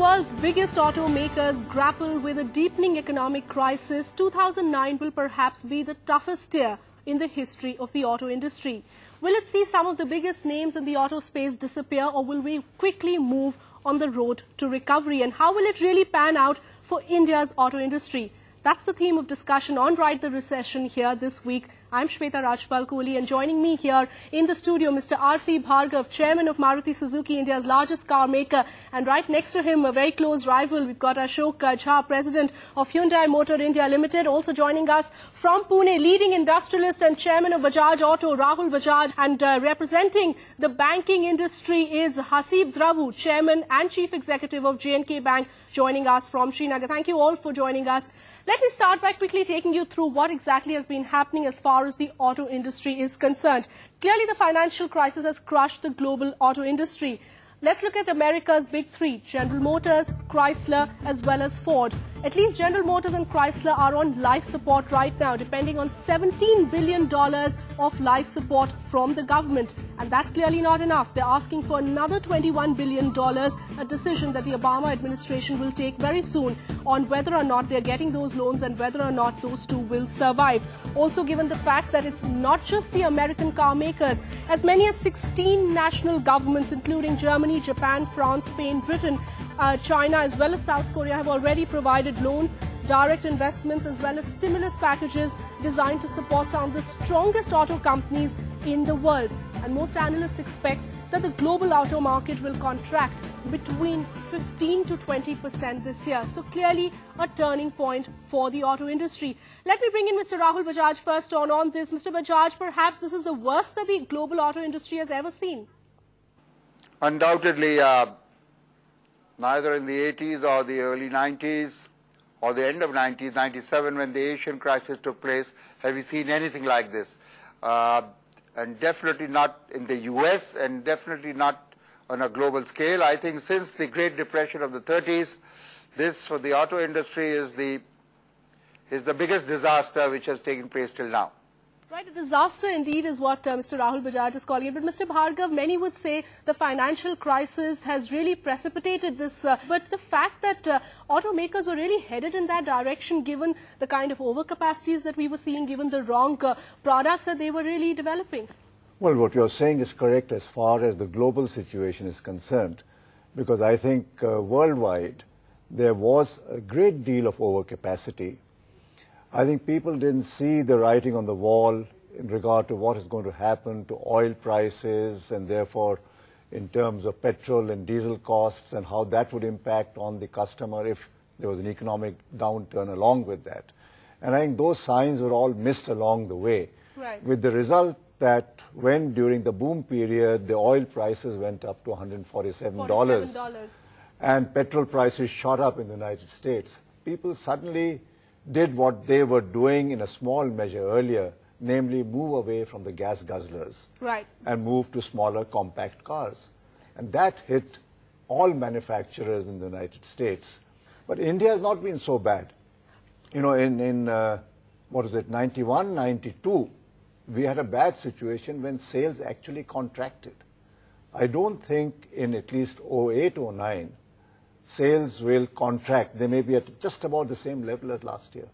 world's biggest automakers grapple with a deepening economic crisis, 2009 will perhaps be the toughest year in the history of the auto industry. Will it see some of the biggest names in the auto space disappear, or will we quickly move on the road to recovery? And how will it really pan out for India's auto industry? That's the theme of discussion on Ride the Recession here this week. I'm Shweta Rajpal-Kohli, and joining me here in the studio, Mr. R.C. Bhargav, Chairman of Maruti Suzuki, India's largest car maker. And right next to him, a very close rival, we've got Ashok Jha, President of Hyundai Motor India Limited. Also joining us from Pune, leading industrialist and Chairman of Bajaj Auto, Rahul Bajaj. And representing the banking industry is Hasib Drabu, Chairman and Chief Executive of J&K Bank, joining us from Srinagar. Thank you all for joining us. Let me start by quickly taking you through what exactly has been happening as far as the auto industry is concerned. Clearly, the financial crisis has crushed the global auto industry. Let's look at America's big three, General Motors, Chrysler, as well as Ford. At least General Motors and Chrysler are on life support right now, depending on $17 billion of life support from the government. And that's clearly not enough. They're asking for another $21 billion, a decision that the Obama administration will take very soon on whether or not they're getting those loans and whether or not those two will survive. Also, given the fact that it's not just the American car makers, as many as 16 national governments, including Germany, Japan, France, Spain, Britain, China, as well as South Korea, have already provided loans, direct investments, as well as stimulus packages designed to support some of the strongest auto companies in the world. And most analysts expect that the global auto market will contract between 15 to 20% this year. So clearly a turning point for the auto industry. Let me bring in Mr. Rahul Bajaj first on this. Mr. Bajaj, perhaps this is the worst that the global auto industry has ever seen. Undoubtedly, neither in the 80s or the early 90s or the end of 90s, 97, when the Asian crisis took place, have we seen anything like this. And definitely not in the US, and definitely not on a global scale. I think since the Great Depression of the 30s, this for the auto industry is the biggest disaster which has taken place till now. Right, a disaster indeed is what Mr. Rahul Bajaj is calling it. But Mr. Bhargav, many would say the financial crisis has really precipitated this. But the fact that automakers were really headed in that direction, given the kind of overcapacities that we were seeing, given the wrong products that they were really developing. Well, what you're saying is correct as far as the global situation is concerned, because I think worldwide there was a great deal of overcapacity. I think people didn't see the writing on the wall in regard to what is going to happen to oil prices, and therefore in terms of petrol and diesel costs, and how that would impact on the customer if there was an economic downturn along with that. And I think those signs were all missed along the way, right, with the result that when during the boom period the oil prices went up to $147 and petrol prices shot up in the United States, people suddenly did what they were doing in a small measure earlier, namely move away from the gas guzzlers, right, and move to smaller compact cars. And that hit all manufacturers in the United States. But India has not been so bad. You know, in what is it, 91, 92, we had a bad situation when sales actually contracted. I don't think in at least 08, 09, sales will contract. They may be at just about the same level as last year.